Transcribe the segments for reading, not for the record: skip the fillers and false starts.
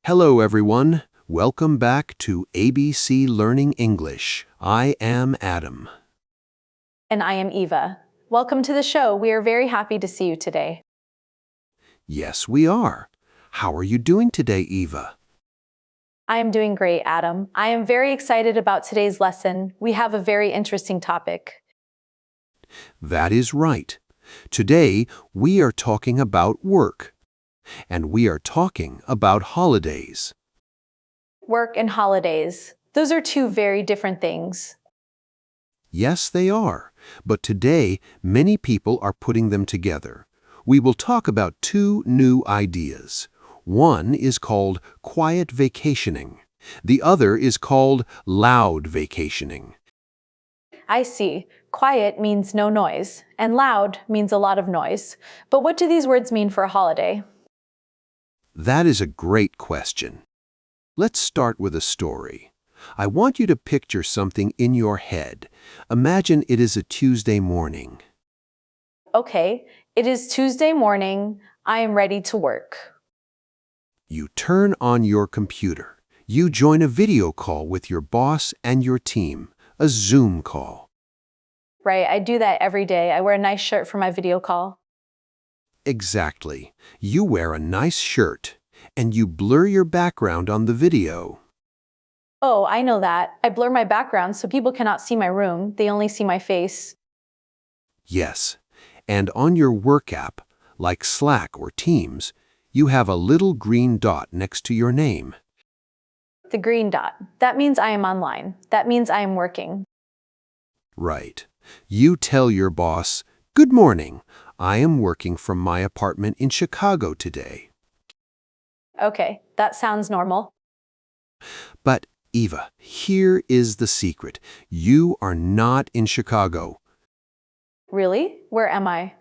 Hello, everyone. Welcome back to ABC Learning English. I am Adam. And I am Eva. Welcome to the show. We are very happy to see you today. Yes, we are. How are you doing today, Eva? I am doing great, Adam. I am very excited about today's lesson. We have a very interesting topic. That is right. Today, we are talking about work. And we are talking about holidays. Work and holidays. Those are two very different things. Yes, they are. But today, many people are putting them together. We will talk about two new ideas. One is called quiet vacationing. The other is called loud vacationing. I see. Quiet means no noise, and loud means a lot of noise. But what do these words mean for a holiday? That is a great question. Let's start with a story. I want you to picture something in your head. Imagine it is a Tuesday morning. Okay, it is Tuesday morning. I am ready to work. You turn on your computer. You join a video call with your boss and your team, a Zoom call. Right, I do that every day. I wear a nice shirt for my video call. Exactly. You wear a nice shirt, and you blur your background on the video. Oh, I know that. I blur my background so people cannot see my room. They only see my face. Yes, and on your work app, like Slack or Teams, you have a little green dot next to your name. The green dot. That means I am online. That means I am working. Right. You tell your boss, "Good morning. I am working from my apartment in Chicago today." Okay, that sounds normal. But, Eva, here is the secret. You are not in Chicago. Really? Where am I?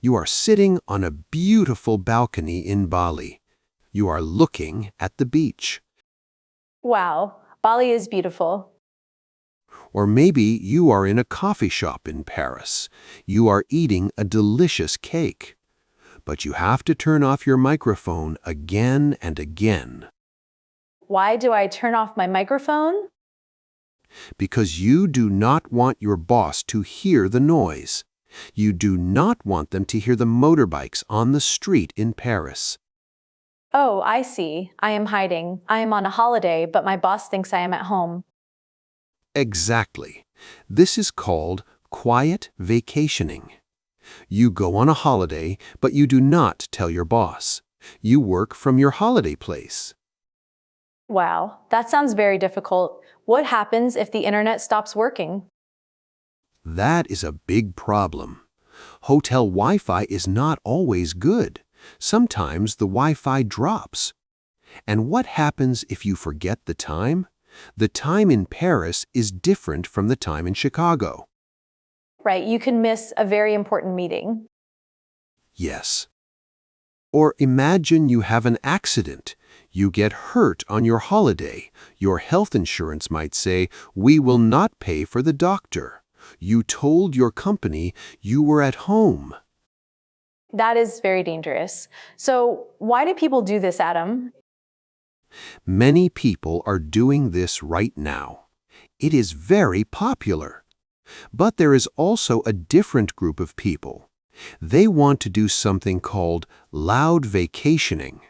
You are sitting on a beautiful balcony in Bali. You are looking at the beach. Wow, Bali is beautiful. Or maybe you are in a coffee shop in Paris. You are eating a delicious cake. But you have to turn off your microphone again and again. Why do I turn off my microphone? Because you do not want your boss to hear the noise. You do not want them to hear the motorbikes on the street in Paris. Oh, I see. I am hiding. I am on a holiday, but my boss thinks I am at home. Exactly. This is called quiet vacationing. You go on a holiday, but you do not tell your boss. You work from your holiday place. Wow, that sounds very difficult. What happens if the internet stops working? That is a big problem. Hotel Wi-Fi is not always good. Sometimes the Wi-Fi drops. And what happens if you forget the time? The time in Paris is different from the time in Chicago. Right, you can miss a very important meeting. Yes. Or imagine you have an accident. You get hurt on your holiday. Your health insurance might say, "We will not pay for the doctor." You told your company you were at home. That is very dangerous. So, why do people do this, Adam? Many people are doing this right now. It is very popular. But there is also a different group of people. They want to do something called loud vacationing.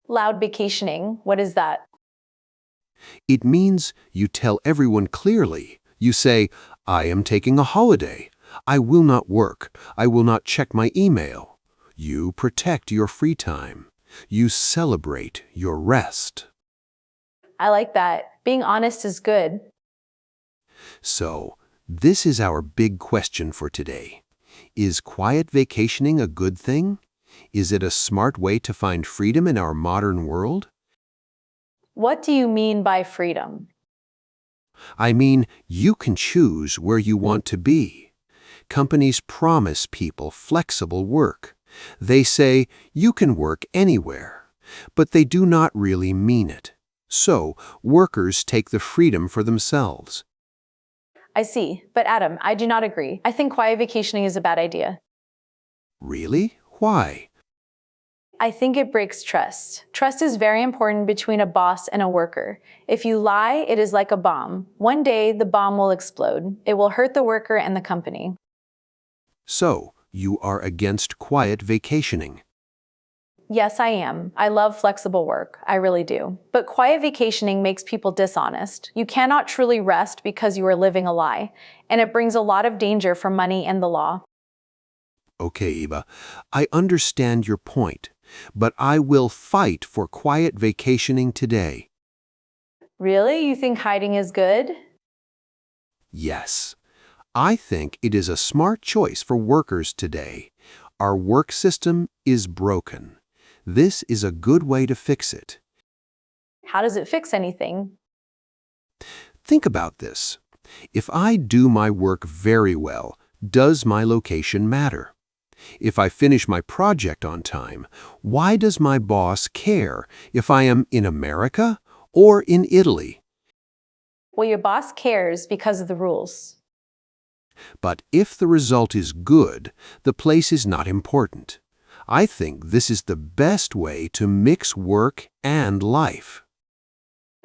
Loud vacationing, what is that? It means you tell everyone clearly. You say, "I am taking a holiday. I will not work. I will not check my email." You protect your free time. You celebrate your rest. I like that. Being honest is good. So, this is our big question for today. Is quiet vacationing a good thing? Is it a smart way to find freedom in our modern world? What do you mean by freedom? I mean, you can choose where you want to be. Companies promise people flexible work. They say you can work anywhere, but they do not really mean it. So, workers take the freedom for themselves. I see. But Adam, I do not agree. I think quiet vacationing is a bad idea. Really? Why? I think it breaks trust. Trust is very important between a boss and a worker. If you lie, it is like a bomb. One day, the bomb will explode. It will hurt the worker and the company. So, you are against quiet vacationing. Yes, I am. I love flexible work. I really do. But quiet vacationing makes people dishonest. You cannot truly rest because you are living a lie, and it brings a lot of danger for money and the law. Okay, Eva, I understand your point, but I will fight for quiet vacationing today. Really? You think hiding is good? Yes, I think it is a smart choice for workers today. Our work system is broken. This is a good way to fix it. How does it fix anything? Think about this. If I do my work very well, does my location matter? If I finish my project on time, why does my boss care if I am in America or in Italy? Well, your boss cares because of the rules. But if the result is good, the place is not important. I think this is the best way to mix work and life.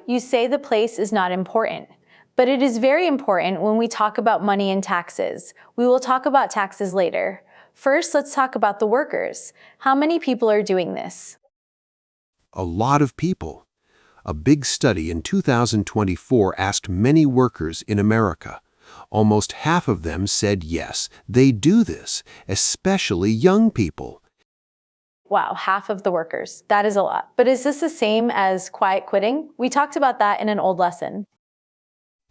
You say the place is not important, but it is very important when we talk about money and taxes. We will talk about taxes later. First, let's talk about the workers. How many people are doing this? A lot of people. A big study in 2024 asked many workers in America. Almost half of them said yes, they do this, especially young people. Wow, half of the workers. That is a lot. But is this the same as quiet quitting? We talked about that in an old lesson.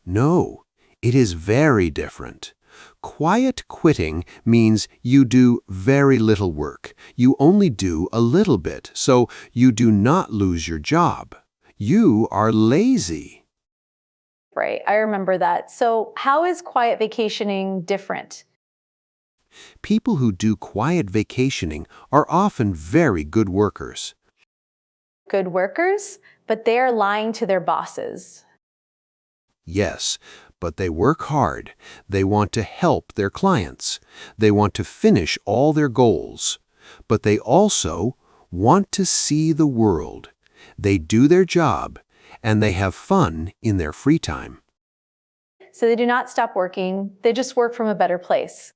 No, it is very different. Quiet quitting means you do very little work. You only do a little bit, so you do not lose your job. You are lazy. Right, I remember that. So, how is quiet vacationing different? People who do quiet vacationing are often very good workers. Good workers, but they are lying to their bosses. Yes, but they work hard. They want to help their clients. They want to finish all their goals. But they also want to see the world. They do their job, and they have fun in their free time. So they do not stop working, they just work from a better place.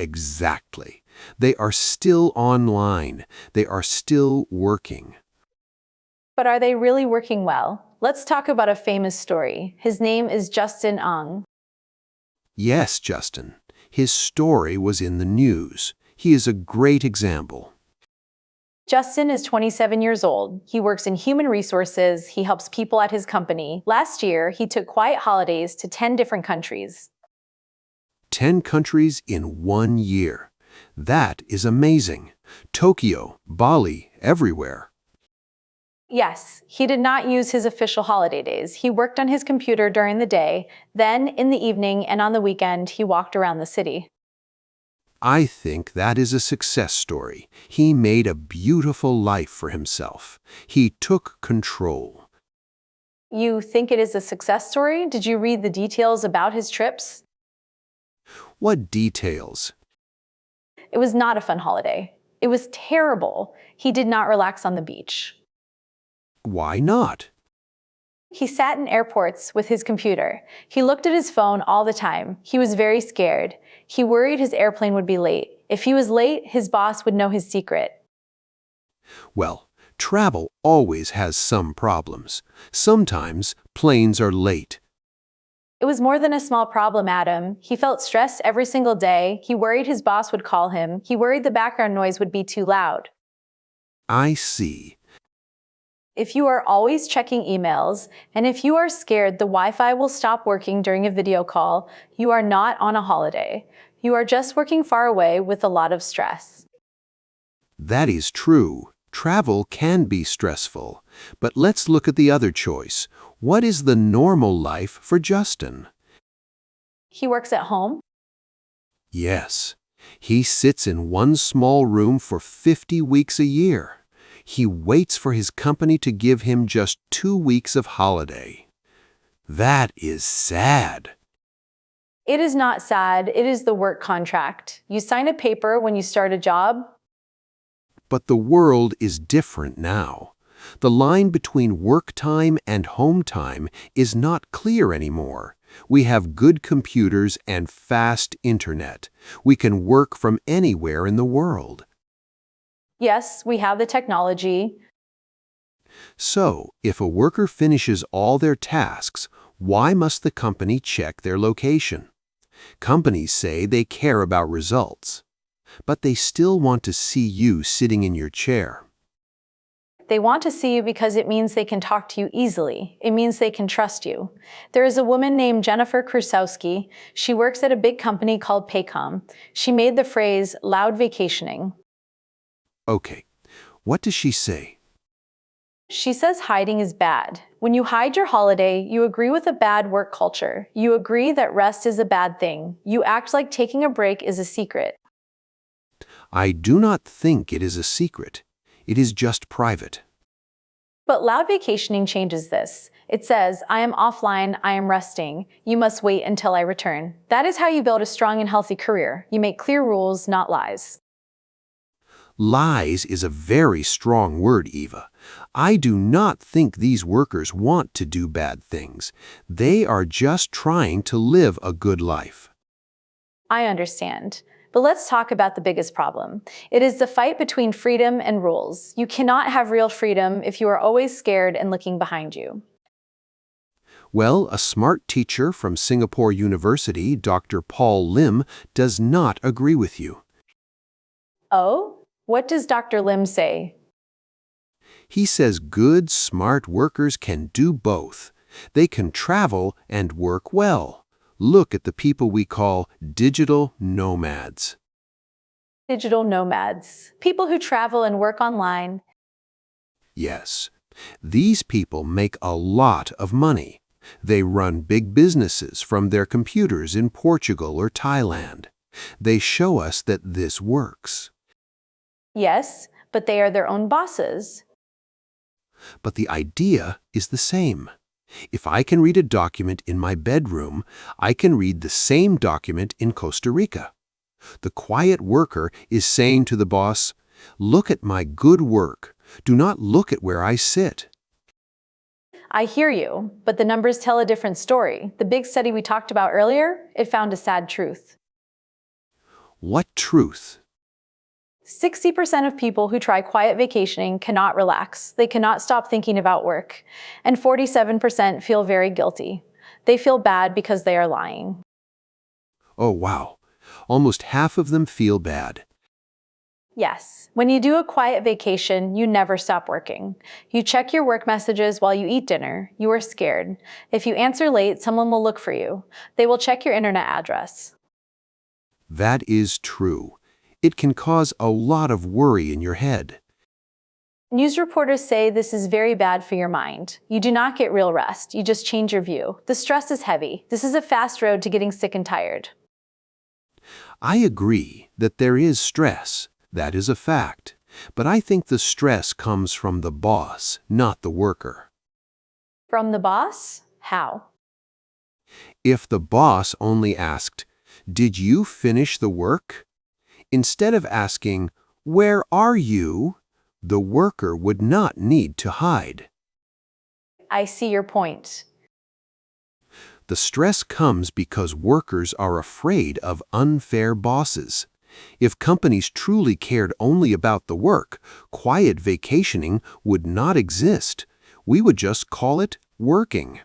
Exactly. They are still online. They are still working. But are they really working well? Let's talk about a famous story. His name is Justin Ong. Yes, Justin. His story was in the news. He is a great example. Justin is 27 years old. He works in human resources. He helps people at his company. Last year, he took quiet holidays to 10 different countries. 10 countries in 1 year. That is amazing. Tokyo, Bali, everywhere. Yes, he did not use his official holiday days. He worked on his computer during the day. Then, in the evening and on the weekend, he walked around the city. I think that is a success story. He made a beautiful life for himself. He took control. You think it is a success story? Did you read the details about his trips? What details? It was not a fun holiday. It was terrible. He did not relax on the beach. Why not? He sat in airports with his computer. He looked at his phone all the time. He was very scared. He worried his airplane would be late. If he was late, his boss would know his secret. Well, travel always has some problems. Sometimes planes are late. It was more than a small problem, Adam. He felt stressed every single day. He worried his boss would call him. He worried the background noise would be too loud. I see. If you are always checking emails, and if you are scared the Wi-Fi will stop working during a video call, you are not on a holiday. You are just working far away with a lot of stress. That is true. Travel can be stressful. But let's look at the other choice. What is the normal life for Justin? He works at home. Yes, he sits in one small room for 50 weeks a year. He waits for his company to give him just 2 weeks of holiday. That is sad. It is not sad, it is the work contract. You sign a paper when you start a job. But the world is different now. The line between work time and home time is not clear anymore. We have good computers and fast internet. We can work from anywhere in the world. Yes, we have the technology. So, if a worker finishes all their tasks, why must the company check their location? Companies say they care about results, but they still want to see you sitting in your chair. They want to see you because it means they can talk to you easily. It means they can trust you. There is a woman named Jennifer Krusowski. She works at a big company called Paycom. She made the phrase loud vacationing. Okay, what does she say? She says hiding is bad. When you hide your holiday, you agree with a bad work culture. You agree that rest is a bad thing. You act like taking a break is a secret. I do not think it is a secret. It is just private. But loud vacationing changes this. It says, I am offline, I am resting. You must wait until I return. That is how you build a strong and healthy career. You make clear rules, not lies. Lies is a very strong word, Eva. I do not think these workers want to do bad things. They are just trying to live a good life. I understand. But let's talk about the biggest problem. It is the fight between freedom and rules. You cannot have real freedom if you are always scared and looking behind you. Well, a smart teacher from Singapore University, Dr. Paul Lim, does not agree with you. Oh? What does Dr. Lim say? He says good, smart workers can do both. They can travel and work well. Look at the people we call digital nomads. Digital nomads. People who travel and work online. Yes, these people make a lot of money. They run big businesses from their computers in Portugal or Thailand. They show us that this works. Yes, but they are their own bosses. But the idea is the same. If I can read a document in my bedroom, I can read the same document in Costa Rica. The quiet worker is saying to the boss, "Look at my good work. Do not look at where I sit." I hear you, but the numbers tell a different story. The big study we talked about earlier, it found a sad truth. What truth? 60% of people who try quiet vacationing cannot relax. They cannot stop thinking about work. And 47% feel very guilty. They feel bad because they are lying. Oh, wow. Almost half of them feel bad. Yes, when you do a quiet vacation, you never stop working. You check your work messages while you eat dinner. You are scared. If you answer late, someone will look for you. They will check your internet address. That is true. It can cause a lot of worry in your head. News reporters say this is very bad for your mind. You do not get real rest. You just change your view. The stress is heavy. This is a fast road to getting sick and tired. I agree that there is stress. That is a fact. But I think the stress comes from the boss, not the worker. From the boss? How? If the boss only asked, "Did you finish the work?" instead of asking, "Where are you?" the worker would not need to hide. I see your point. The stress comes because workers are afraid of unfair bosses. If companies truly cared only about the work, quiet vacationing would not exist. We would just call it working.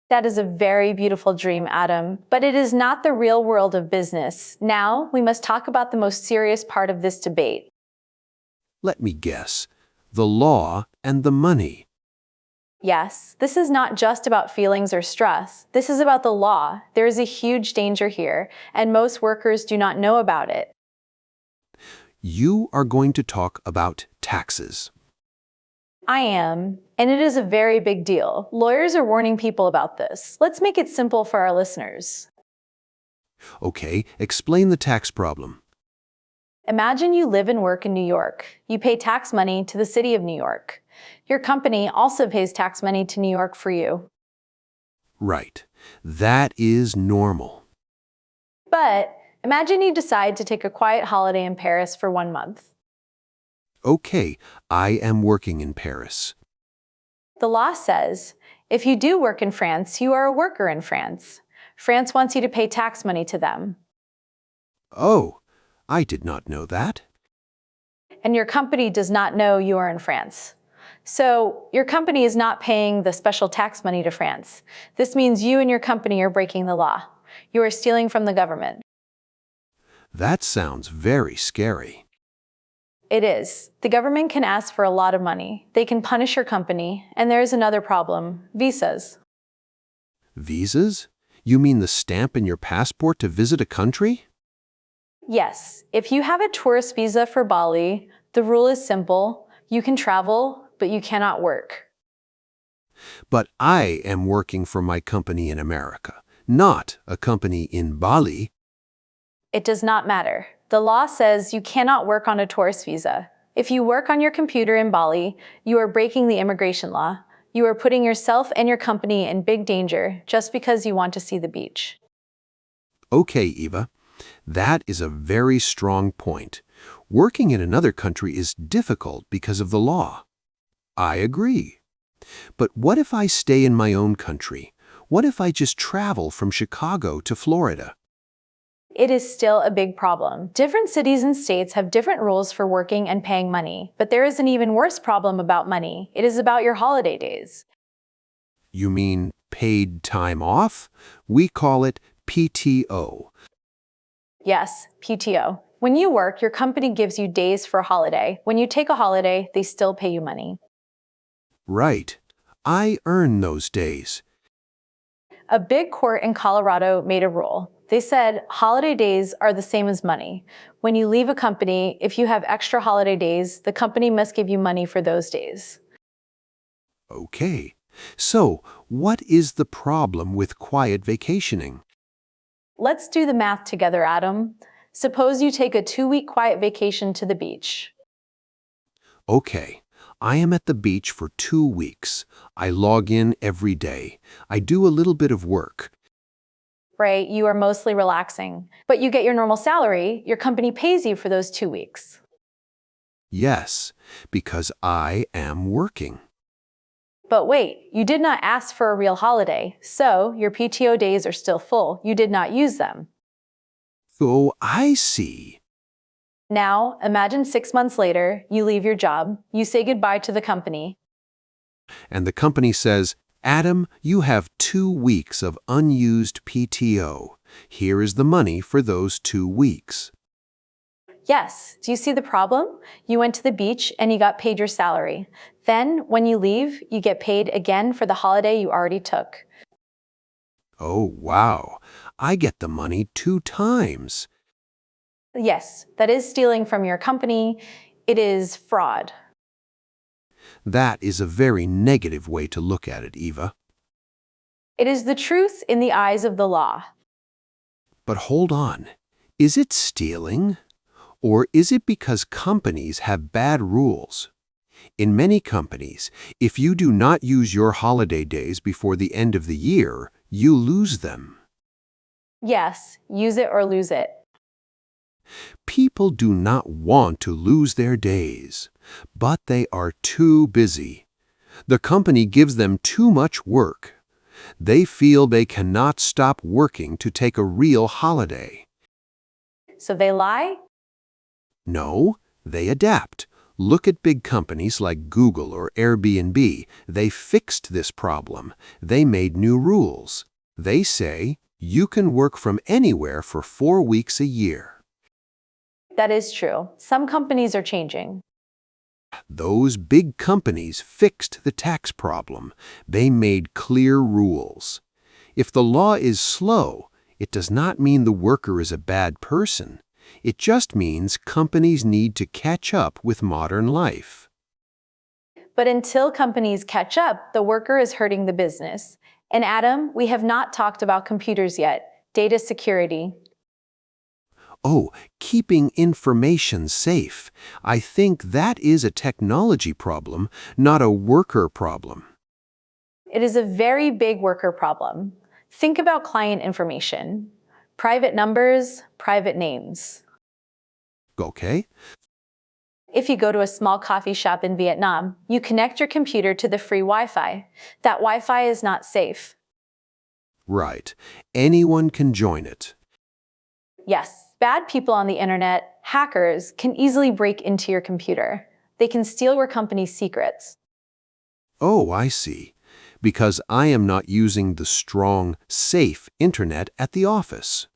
That is a very beautiful dream, Adam, but it is not the real world of business. Now, we must talk about the most serious part of this debate. Let me guess. The law and the money. Yes, this is not just about feelings or stress. This is about the law. There is a huge danger here, and most workers do not know about it. You are going to talk about taxes. I am, and it is a very big deal. Lawyers are warning people about this. Let's make it simple for our listeners. Okay, explain the tax problem. Imagine you live and work in New York. You pay tax money to the city of New York. Your company also pays tax money to New York for you. Right. That is normal. But imagine you decide to take a quiet holiday in Paris for 1 month. Okay, I am working in Paris. The law says, if you do work in France, you are a worker in France. France wants you to pay tax money to them. Oh, I did not know that. And your company does not know you are in France. So your company is not paying the special tax money to France. This means you and your company are breaking the law. You are stealing from the government. That sounds very scary. It is. The government can ask for a lot of money. They can punish your company. And there is another problem: visas. Visas? You mean the stamp in your passport to visit a country? Yes, if you have a tourist visa for Bali, the rule is simple. You can travel, but you cannot work. But I am working for my company in America, not a company in Bali. It does not matter. The law says you cannot work on a tourist visa. If you work on your computer in Bali, you are breaking the immigration law. You are putting yourself and your company in big danger just because you want to see the beach. Okay, Eva, that is a very strong point. Working in another country is difficult because of the law. I agree. But what if I stay in my own country? What if I just travel from Chicago to Florida? It is still a big problem. Different cities and states have different rules for working and paying money. But there is an even worse problem about money. It is about your holiday days. You mean paid time off? We call it PTO. Yes, PTO. When you work, your company gives you days for a holiday. When you take a holiday, they still pay you money. Right. I earn those days. A big court in Colorado made a rule. They said holiday days are the same as money. When you leave a company, if you have extra holiday days, the company must give you money for those days. Okay. So, what is the problem with quiet vacationing? Let's do the math together, Adam. Suppose you take a 2-week quiet vacation to the beach. Okay. I am at the beach for 2 weeks. I log in every day. I do a little bit of work. Right? You are mostly relaxing, but you get your normal salary. Your company pays you for those 2 weeks. Yes, because I am working. But wait, you did not ask for a real holiday, so your PTO days are still full. You did not use them. Oh, I see. Now, imagine 6 months later, you leave your job, you say goodbye to the company. And the company says, Adam, you have 2 weeks of unused PTO. Here is the money for those 2 weeks. Yes, do you see the problem? You went to the beach and you got paid your salary. Then, when you leave, you get paid again for the holiday you already took. Oh, wow. I get the money 2 times. Yes, that is stealing from your company. It is fraud. That is a very negative way to look at it, Eva. It is the truth in the eyes of the law. But hold on. Is it stealing? Or is it because companies have bad rules? In many companies, if you do not use your holiday days before the end of the year, you lose them. Yes, use it or lose it. People do not want to lose their days, but they are too busy. The company gives them too much work. They feel they cannot stop working to take a real holiday. So they lie? No, they adapt. Look at big companies like Google or Airbnb. They fixed this problem. They made new rules. They say you can work from anywhere for 4 weeks a year. That is true. Some companies are changing. Those big companies fixed the tax problem. They made clear rules. If the law is slow, it does not mean the worker is a bad person. It just means companies need to catch up with modern life. But until companies catch up, the worker is hurting the business. And Adam, we have not talked about computers yet. Data security. Oh, keeping information safe. I think that is a technology problem, not a worker problem. It is a very big worker problem. Think about client information. Private numbers, private names. Okay? If you go to a small coffee shop in Vietnam, you connect your computer to the free Wi-Fi. That Wi-Fi is not safe. Right. Anyone can join it. Yes, bad people on the internet, hackers, can easily break into your computer. They can steal your company's secrets. Oh, I see. Because I am not using the strong, safe internet at the office.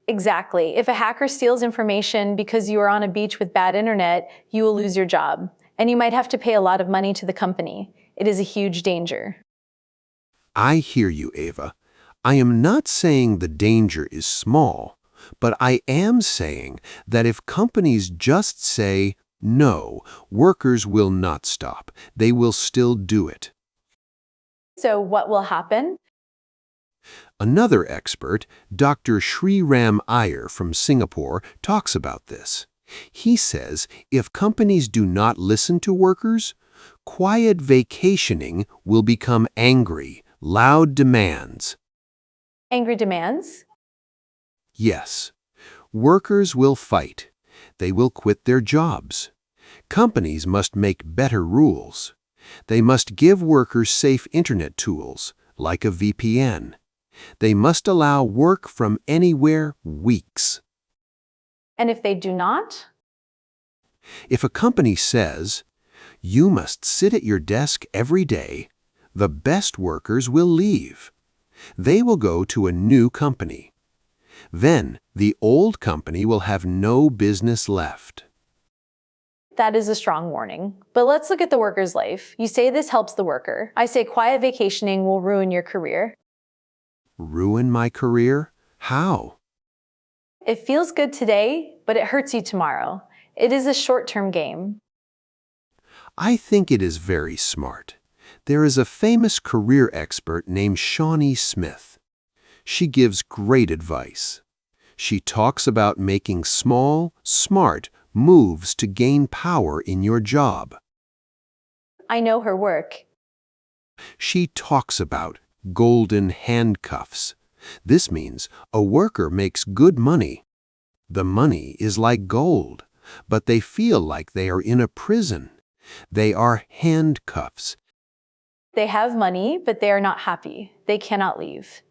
Exactly. If a hacker steals information because you are on a beach with bad internet, you will lose your job. And you might have to pay a lot of money to the company. It is a huge danger. I hear you, Ava. I am not saying the danger is small, but I am saying that if companies just say, no, workers will not stop. They will still do it. So what will happen? Another expert, Dr. Sriram Iyer from Singapore, talks about this. He says if companies do not listen to workers, quiet vacationing will become angry, loud demands. Angry demands? Yes, workers will fight. They will quit their jobs. Companies must make better rules. They must give workers safe internet tools, like a VPN. They must allow work from anywhere weeks. And if they do not? If a company says, you must sit at your desk every day, the best workers will leave. They will go to a new company. Then the old company will have no business left. That is a strong warning. But let's look at the worker's life. You say this helps the worker. I say quiet vacationing will ruin your career. Ruin my career? How? It feels good today, but it hurts you tomorrow. It is a short-term game. I think it is very smart. There is a famous career expert named Shawnee Smith. She gives great advice. She talks about making small, smart moves to gain power in your job. I know her work. She talks about golden handcuffs. This means a worker makes good money. The money is like gold, but they feel like they are in a prison. They are handcuffs. They have money, but they are not happy. They cannot leave.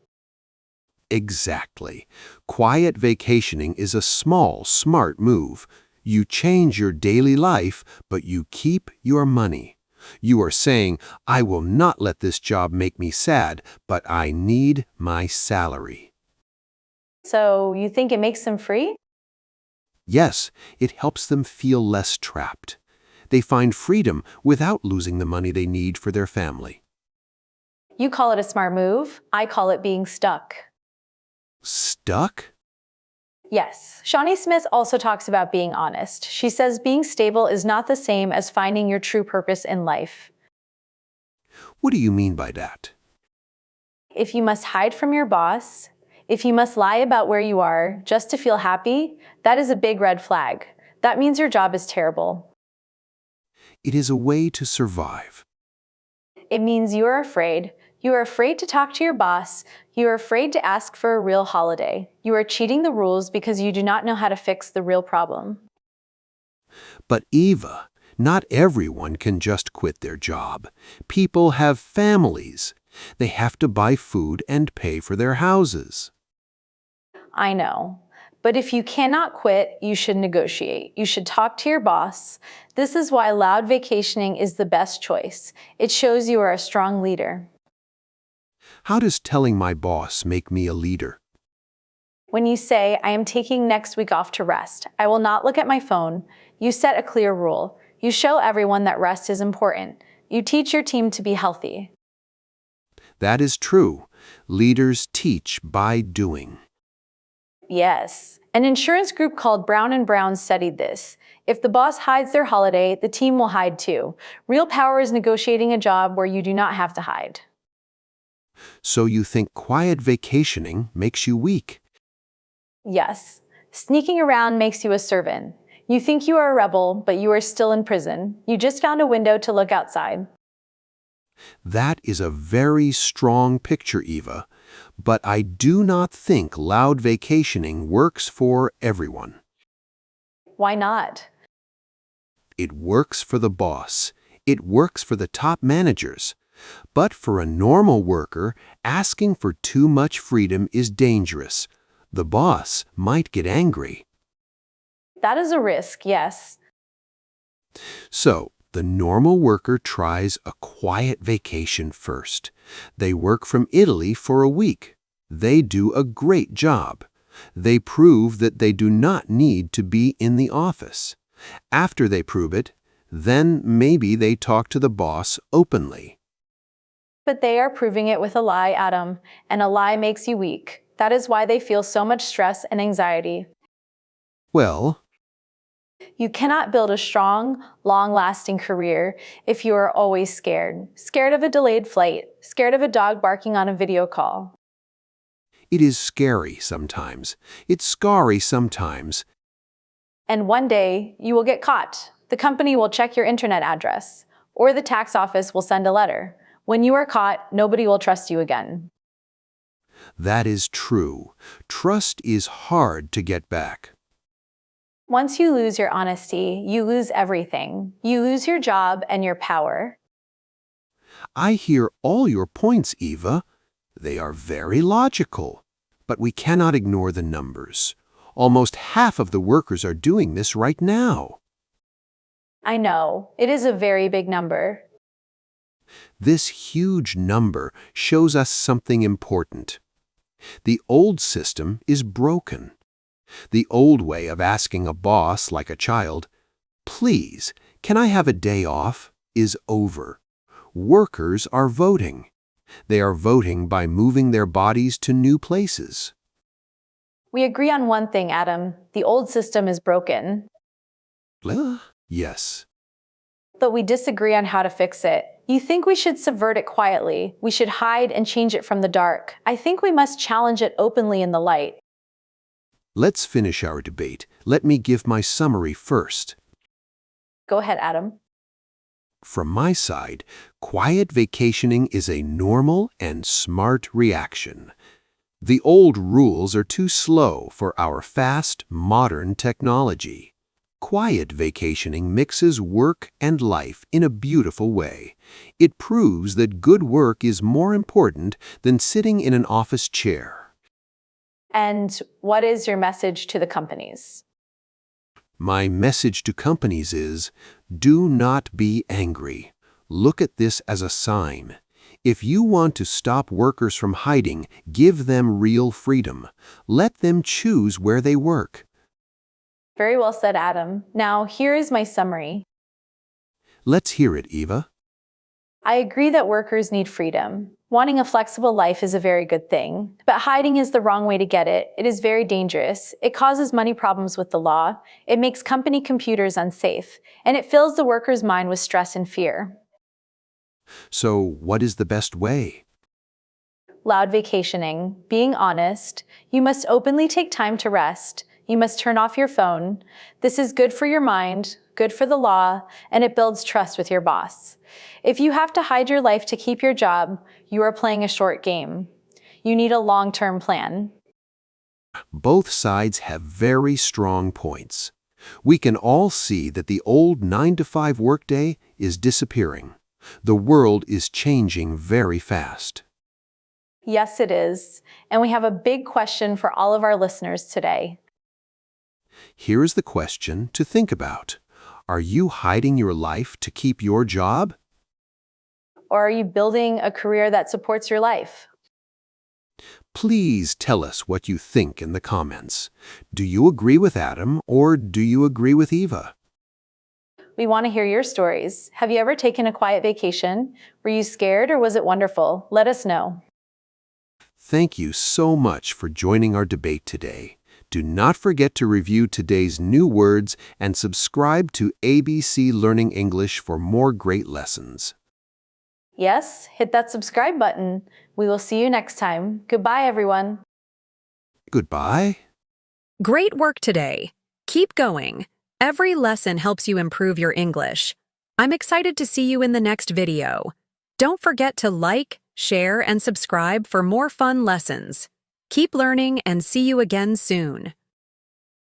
Exactly. Quiet vacationing is a small, smart move. You change your daily life, but you keep your money. You are saying, I will not let this job make me sad, but I need my salary. So you think it makes them free? Yes, it helps them feel less trapped. They find freedom without losing the money they need for their family. You call it a smart move. I call it being stuck. Stuck? Yes, Shawnee Smith also talks about being honest. She says being stable is not the same as finding your true purpose in life. What do you mean by that? If you must hide from your boss, if you must lie about where you are just to feel happy, that is a big red flag. That means your job is terrible. It is a way to survive. It means you are afraid. You are afraid to talk to your boss. You are afraid to ask for a real holiday. You are cheating the rules because you do not know how to fix the real problem. But Eva, not everyone can just quit their job. People have families. They have to buy food and pay for their houses. I know. But if you cannot quit, you should negotiate. You should talk to your boss. This is why loud vacationing is the best choice. It shows you are a strong leader. How does telling my boss make me a leader? When you say, I am taking next week off to rest, I will not look at my phone, you set a clear rule. You show everyone that rest is important. You teach your team to be healthy. That is true. Leaders teach by doing. Yes. An insurance group called Brown & Brown studied this. If the boss hides their holiday, the team will hide too. Real power is negotiating a job where you do not have to hide. So you think quiet vacationing makes you weak? Yes. Sneaking around makes you a servant. You think you are a rebel, but you are still in prison. You just found a window to look outside. That is a very strong picture, Eva. But I do not think loud vacationing works for everyone. Why not? It works for the boss. It works for the top managers. But for a normal worker, asking for too much freedom is dangerous. The boss might get angry. That is a risk, yes. So, the normal worker tries a quiet vacation first. They work from Italy for a week. They do a great job. They prove that they do not need to be in the office. After they prove it, then maybe they talk to the boss openly. But they are proving it with a lie, Adam, and a lie makes you weak. That is why they feel so much stress and anxiety. Well, You cannot build a strong, long-lasting career if you are always scared. Scared of a delayed flight, scared of a dog barking on a video call. it is scary sometimes. It's scary sometimes. And one day, you will get caught. The company will check your internet address, or the tax office will send a letter. When you are caught, nobody will trust you again. That is true. Trust is hard to get back. Once you lose your honesty, you lose everything. You lose your job and your power. I hear all your points, Eva. They are very logical. But we cannot ignore the numbers. Almost half of the workers are doing this right now. I know, it is a very big number. This huge number shows us something important. The old system is broken. The old way of asking a boss like a child, "Please, can I have a day off?" is over. Workers are voting. They are voting by moving their bodies to new places. We agree on one thing, Adam. The old system is broken. Yes. But we disagree on how to fix it. You think we should subvert it quietly. We should hide and change it from the dark. I think we must challenge it openly in the light. Let's finish our debate. Let me give my summary first. Go ahead, Adam. From my side, quiet vacationing is a normal and smart reaction. The old rules are too slow for our fast, modern technology. Quiet vacationing mixes work and life in a beautiful way. It proves that good work is more important than sitting in an office chair. And what is your message to the companies? My message to companies is, do not be angry. Look at this as a sign. If you want to stop workers from hiding, give them real freedom. Let them choose where they work. Very well said, Adam. Now, here is my summary. Let's hear it, Eva. I agree that workers need freedom. Wanting a flexible life is a very good thing, but hiding is the wrong way to get it. It is very dangerous. It causes money problems with the law. It makes company computers unsafe, and it fills the worker's mind with stress and fear. So, what is the best way? Loud vacationing, being honest. You must openly take time to rest. You must turn off your phone. This is good for your mind, good for the law, and it builds trust with your boss. If you have to hide your life to keep your job, you are playing a short game. You need a long-term plan. Both sides have very strong points. We can all see that the old 9-to-5 workday is disappearing. The world is changing very fast. Yes, it is. And we have a big question for all of our listeners today. Here is the question to think about. Are you hiding your life to keep your job? Or are you building a career that supports your life? Please tell us what you think in the comments. Do you agree with Adam or do you agree with Eva? We want to hear your stories. Have you ever taken a quiet vacation? Were you scared or was it wonderful? Let us know. Thank you so much for joining our debate today. Do not forget to review today's new words and subscribe to ABC Learning English for more great lessons. Yes, hit that subscribe button. We will see you next time. Goodbye, everyone. Goodbye. Great work today. Keep going. Every lesson helps you improve your English. I'm excited to see you in the next video. Don't forget to like, share, and subscribe for more fun lessons. Keep learning and see you again soon.